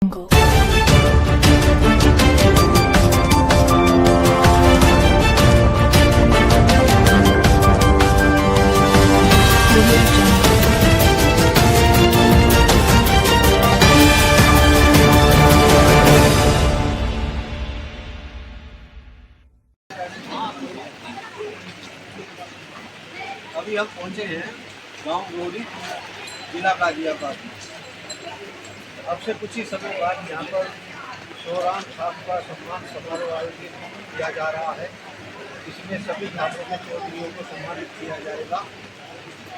अभी हम पहुंचे हैं गांव गोरी, जिला गाजियाबाद। अब से कुछ ही समय बाद यहाँ पर सोहराम साहब का सम्मान समारोह आयोजित किया जा रहा है। इसमें सभी घाटों के चौधरियों को सम्मानित किया जाएगा।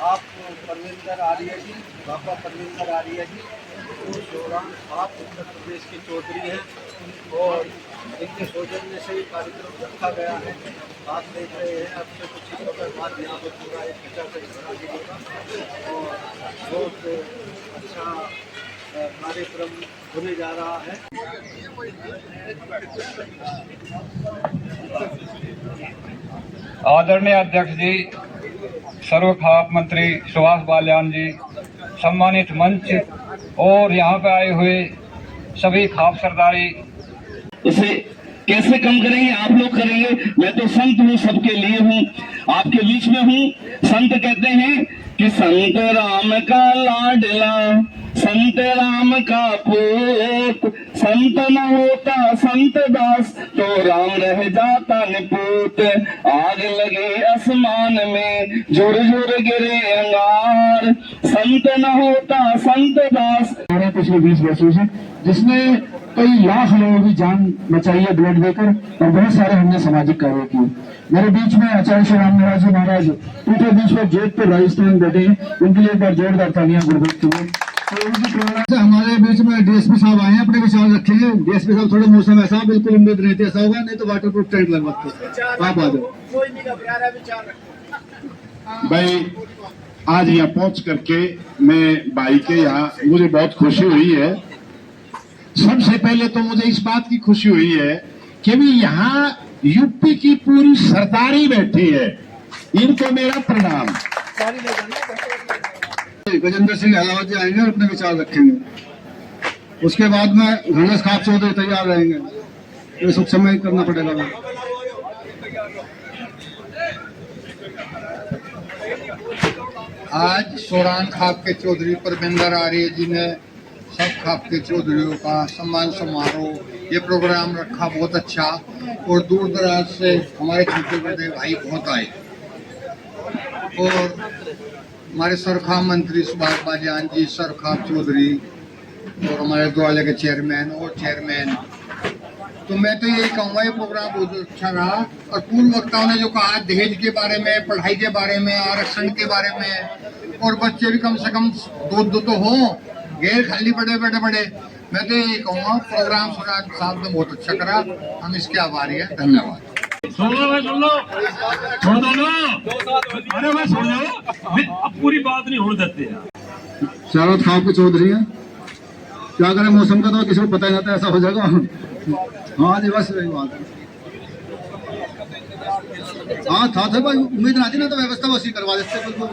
आप परविंदर आर्य जी, बाबा परविंदर आर्य जी, वो सोहराम साहब उत्तर प्रदेश के चौधरी हैं और इनके सौजन्य से ये कार्यक्रम रखा गया है। आप देख रहे हैं अब से कुछ ही समय बाद यहाँ पर पूरा एक खिंचा से बना दिया और बहुत अच्छा कार्यक्रम होने जा रहा है। आदरणीय अध्यक्ष जी, सर्व खाप मंत्री सुभाष बाल्यान जी, सम्मानित मंच और यहाँ पे आए हुए सभी खाप सरदारी, उसे कैसे कम करेंगे? आप लोग करेंगे। मैं तो संत हूँ, सबके लिए हूँ, आपके बीच में हूँ। संत कहते हैं कि संत राम का लाडला, संत राम का पूत, संत न होता संत दास तो राम रह जाता निपूत। आग लगे आसमान में झुर झुर गिरे अंगार, संत न होता संत दास। पिछले 20 वर्षों से जिसने कई लाख लोगों की जान बचाई है ब्लड देकर, और बहुत सारे हमने सामाजिक कार्य किए। मेरे बीच में आचार्य श्री राम महाराज जी महाराज उनके बीच में जोधपुर राजस्थान बैठे हैं, उनके लिए एक बार जोरदार तालियां गुरुदेव के लिए। तो उनकी प्रेरणा से हमारे बीच में डीएसपी साहब आए हैं, अपने विचार रखेंगे। डीएसपी साहब थोड़ा मौसम ऐसा बिल्कुल उम्मीद नहीं थी ऐसा होगा, नहीं तो वाटर प्रूफ टेंट लगवाते। आप आ जाओ भाई। आज यहाँ पहुंच करके मैं भाई के यहाँ मुझे बहुत खुशी हुई है। सबसे पहले तो मुझे इस बात की खुशी हुई है कि भी यहाँ यूपी की पूरी सरदारी बैठी है, इनको मेरा प्रणाम। गजेंद्र सिंह अहलावत जी आएंगे और अपने विचार रखेंगे। उसके बाद में गणेश खाप चौधरी तैयार रहेंगे। ये सब समय करना पड़ेगा। आज सोहराम खाप के चौधरी परविंदर आर्य जी ने सब खाप के चौधरियों का सम्मान समारोह ये प्रोग्राम रखा, बहुत अच्छा। और दूर दराज से हमारे छोटे बड़े भाई बहुत आए और हमारे सरखाप मंत्री सुभाष बाल्यान जी, सरखाप चौधरी और हमारे द्वाले के चेयरमैन और चेयरमैन। तो मैं तो यही कहूँगा ये प्रोग्राम बहुत अच्छा रहा। और पूर्व वक्ताओं ने जो कहा दहेज के बारे में, पढ़ाई के बारे में, आरक्षण के बारे में, और बच्चे भी कम से कम दो तो हों, गैर खाली बड़े बड़े। मैं तो यही कहूँगा प्रोग्राम साहब ने बहुत अच्छा करा, हम इसके आभारी हैं। धन्यवाद। सुन लो भाई, सुन लो, छोड़ दो ना। अरे भाई सुन लो, अब पूरी बात नहीं होने देते यार। चारों खाप के चौधरी हैं, क्या करें? मौसम का तो किसी को पता ही नहीं था ऐसा हो जाएगा। हाँ जी, बस वही बात है। हाँ था भाई, उम्मीद ना थी ना, तो व्यवस्था वैसी करवा देते बिल्कुल।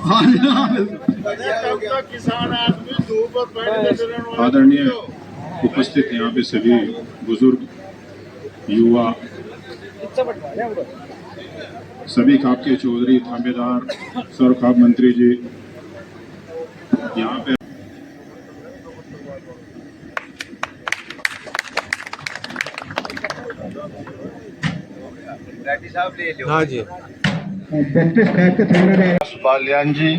हाँ जी, हाँ आदरणीय उपस्थित यहाँ पे सभी बुजुर्ग, युवा, सभी खाप के चौधरी, थानेदार, सर खाप मंत्री जी यहाँ पे हाँ जी। बाल्यान जी,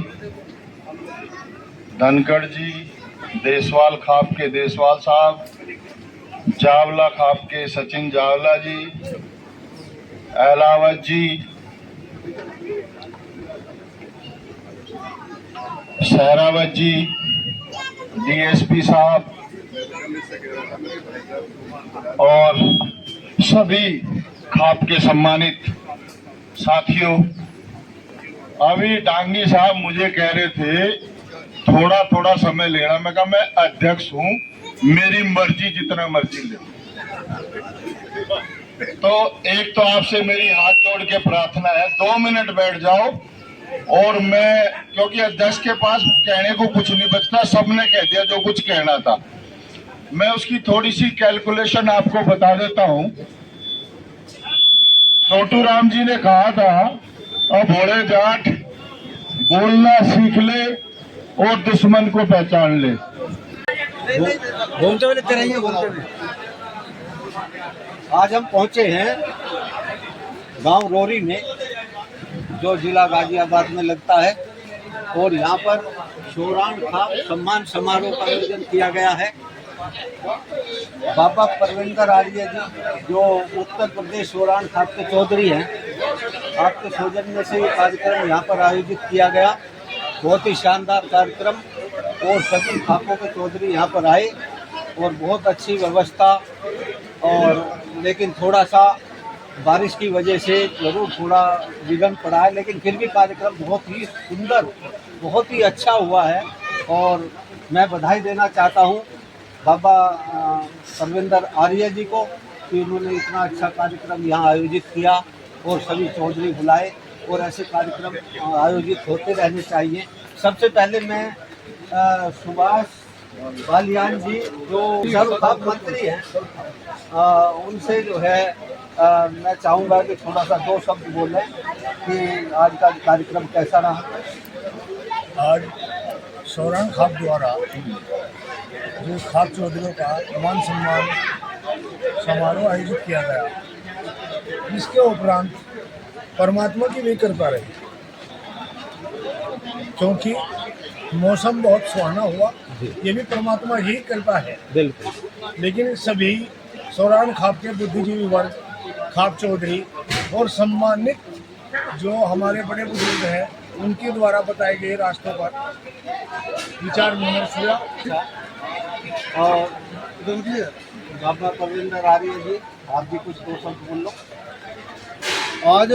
धनखड़ जी, देसवाल खाप के देसवाल साहब, जावला खाप के सचिन जावला जी, अहलावत जी, सहरावत जी, डीएसपी साहब और सभी खाप के सम्मानित साथियों। अभी डांगी साहब मुझे कह रहे थे थोड़ा समय लेना। मैं कहा मैं अध्यक्ष हूं, मेरी मर्जी, जितना मर्जी ले। तो एक तो आपसे मेरी हाथ जोड़ के प्रार्थना है, 2 मिनट बैठ जाओ। और मैं, क्योंकि अध्यक्ष के पास कहने को कुछ नहीं बचता, सबने कह दिया जो कुछ कहना था। मैं उसकी थोड़ी सी कैलकुलेशन आपको बता देता हूं। छोटू राम जी ने कहा था, अब भोले जाट बोलना सीख ले और दुश्मन को पहचान ले। घूमते हुए लेते रहिए, घूमते हुए। आज हम पहुंचे हैं गांव रोरी में, जो जिला गाजियाबाद में लगता है, और यहाँ पर सोराण खाप सम्मान समारोह का आयोजन किया गया है। बाबा परविंदर आर्य जी, जो उत्तर प्रदेश सोराण खाप के चौधरी हैं, आपके सौजन्य से ये कार्यक्रम यहाँ पर आयोजित किया गया। बहुत ही शानदार कार्यक्रम, और सभी खापों के चौधरी यहाँ पर आए और बहुत अच्छी व्यवस्था। और लेकिन थोड़ा सा बारिश की वजह से जरूर थोड़ा विघ्न पड़ा है, लेकिन फिर भी कार्यक्रम बहुत ही सुंदर, बहुत ही अच्छा हुआ है। और मैं बधाई देना चाहता हूँ बाबा परविंदर आर्य जी को कि उन्होंने इतना अच्छा कार्यक्रम यहाँ आयोजित किया और सभी चौधरी बुलाए, और ऐसे कार्यक्रम आयोजित होते रहने चाहिए। सबसे पहले मैं सुभाष बालियान जी, जो सर्व खाप मंत्री हैं, उनसे जो है मैं चाहूँगा कि थोड़ा सा दो शब्द बोलें कि आज का कार्यक्रम कैसा रहा। आज सोराण खाप द्वारा जो खाप चौधरियों का मान सम्मान समारोह आयोजित किया गया, जिसके उपरांत परमात्मा की भी कृपा रही, क्योंकि मौसम बहुत सुहाना हुआ। ये भी परमात्मा ही कृपा है। बिल्कुल। लेकिन सभी सोराण खाप के बुद्धिजीवी वर्ग, खाप चौधरी और सम्मानित जो हमारे बड़े बुजुर्ग हैं, उनके द्वारा बताए गए रास्तों पर विचार विमर्श हुआ। और बाबा परविंदर आर्य जी, आप भी कुछ दो शब्द बोल लो। आज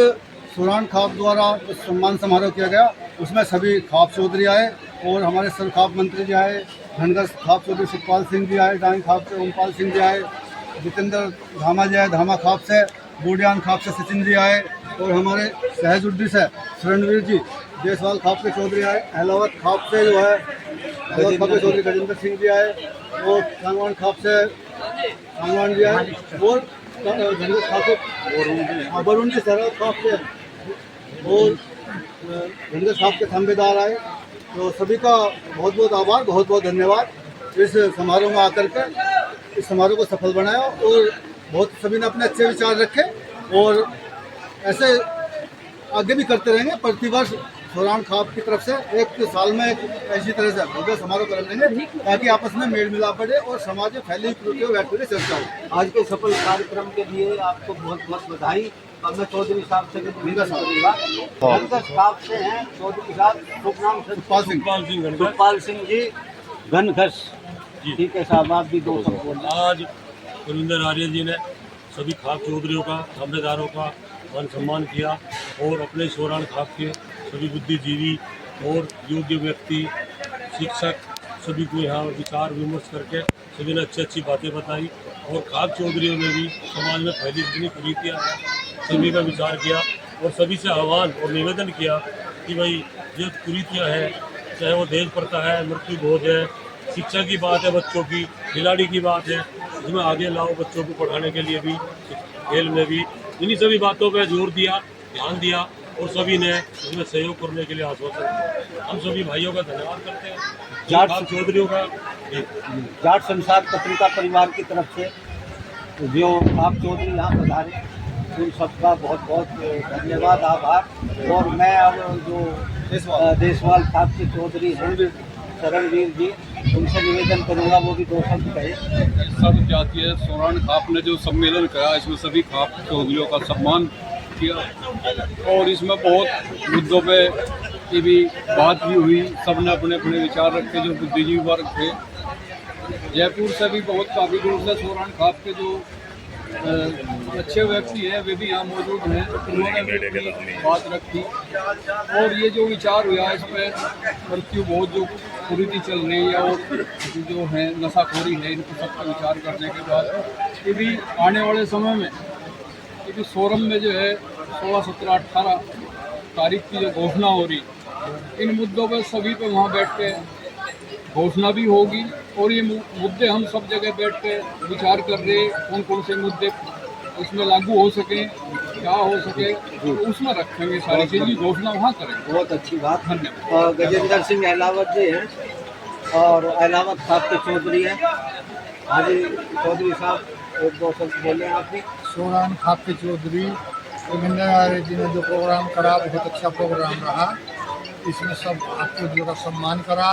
सोराण खाप द्वारा जो सम्मान समारोह किया गया, उसमें सभी खाप चौधरी आए और हमारे सर्व खाप मंत्री जी आए, धनगर खाप चौधरी सुखपाल सिंह जी आए, डांग खाप से ओमपाल सिंह जी आए, जितेंद्र धामा जी आए धामा खाप से, बूढ़ियान खाप से सचिन जी आए, और हमारे सहजुद्दी से शरणवीर जी, देसवाल खाप के चौधरी आए, अहलावत खाप से जो है अहलावत खाप के चौधरी गजेंद्र सिंह जी आए, और सांगवान खाप से सांगवान जी आए, और धनगर खाप से वरुण जी सरल खाप से, और धनगर खाप के थांबेदार आए। तो सभी का बहुत बहुत आभार, बहुत बहुत धन्यवाद। इस समारोह में आकर के इस समारोह को सफल बनाया, और बहुत सभी ने अपने अच्छे विचार रखे, और ऐसे आगे भी करते रहेंगे। प्रतिवर्ष सोराण खाप की तरफ से एक साल में एक ऐसी तरह से भव्य समारोह कर लेंगे, ताकि आपस में मेल मिलाप बढ़े और समाज में फैली कुरीतियों व्यक्ति चर्चा हो। आज के सफल कार्यक्रम के लिए आपको बहुत बहुत बधाई। अब मैं चौधरी साहब से धनगर साहब से हैं, चौधरी साहब, शुभ नाम सुखपाल सिंह जी घनघस। ठीक है साहब, आप भी दो शब्द बोलें। आज परविंदर आर्य जी ने सभी खाप चौधरियों का, थांबेदारों का मान सम्मान किया, और अपने सोराण खाप के सभी बुद्धिजीवी और योग्य व्यक्ति, शिक्षक, सभी को यहाँ विचार विमर्श करके सभी ने अच्छी अच्छी बातें बताई। और खाप चौधरियों ने भी समाज में फैली जितनी कुरीतियाँ हैं, सभी का विचार किया, और सभी से आह्वान और निवेदन किया कि भाई जो कुरीतियाँ हैं, चाहे वो दहेज प्रथा है, मृत्यु भोज है, शिक्षा की बात है, बच्चों की खिलाड़ी की बात है, इसमें आगे लाओ बच्चों को पढ़ाने के लिए भी, खेल में भी, इन्हीं सभी बातों पर जोर दिया, ध्यान दिया, और सभी ने इसमें सहयोग करने के लिए आश्वासन दिया। हम सभी भाइयों का धन्यवाद करते हैं, जाट चौधरियों का। जाट संसार पत्रिका परिवार की तरफ से जो आप चौधरी यहाँ पधारे, उन सबका बहुत बहुत धन्यवाद, आभार। और मैं अब जो देसवाल खाप के चौधरी शरणवीर जी, उनसे निवेदन करूँगा वो भी दो शब्द कहे। सब जातीय सोराण खाप ने जो सम्मेलन करा, इसमें सभी खाप चौधरियों का सम्मान किया, और इसमें बहुत मुद्दों पे की भी बात भी हुई। सब ने अपने अपने विचार रखे, जो बुद्धिजीवी वर्ग थे। जयपुर से भी बहुत काफ़ी दूर से सोराण खाप के जो अच्छे व्यक्ति हैं, वे भी यहाँ मौजूद हैं, उन्होंने भी अपनी बात रखी। और ये जो विचार हुआ, इसमें मृत्यु बहुत जो कुरीति चल रही है और जो है नशाखोरी है, इनको सबका विचार करने के बाद ये भी आने वाले समय में ये भी सोरम में जो है 16, 17, 18 तारीख की जो घोषणा हो रही, इन मुद्दों पर सभी पे वहाँ बैठ के घोषणा भी होगी और ये मुद्दे हम सब जगह बैठ के विचार कर रहे हैं, कौन कौन से मुद्दे उसमें लागू हो सके, क्या हो सके, तो उसमें रखेंगे सारी चीज़ की घोषणा वहाँ करेंगे। बहुत अच्छी बात। धन्यवाद। और गजेंद्र सिंह अहलावत जी हैं और अहलावत साहब के चौधरी हैं। हाँ जी चौधरी साहब एक दो शब्द बोले आप भी। सोरान खाप के चौधरी रविंद्र आर्य जी ने जो प्रोग्राम करा बहुत अच्छा प्रोग्राम रहा। इसमें सब आपको का सम्मान करा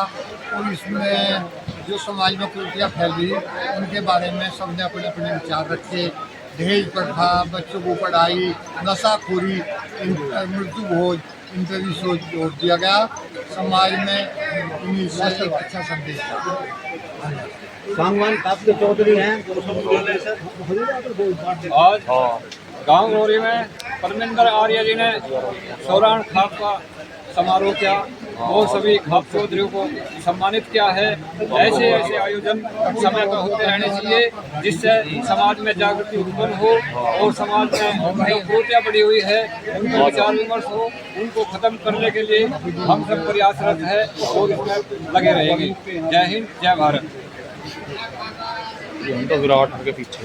और इसमें जो समाज में कुरीतियाँ फैली उनके बारे में सबने अपने अपने विचार रखे। दहेज प्रथा, बच्चों को पढ़ाई, नशाखोरी, मृत्यु भोज, इन पर भी जोर दिया गया। समाज में इन्हीं से एक अच्छा संदेश था। सांगवान साहब के चौधरी हैं, दो शब्द बोले सर। आज गांव रोरी में परमिंदर आर्य जी ने सोरान खाप का समारोह किया और सभी खाप चौधरियों को सम्मानित किया है। ऐसे ऐसे आयोजन समय पर होते रहने चाहिए जिससे समाज में जागृति उत्पन्न हो और समाज में जो कुरीतियाँ बढ़ी हुई है उनका विचार विमर्श हो, उनको खत्म करने के लिए हम सब प्रयासरत है और इसमें लगे रहेंगे। जय हिंद, जय भारत। विराट के पीछे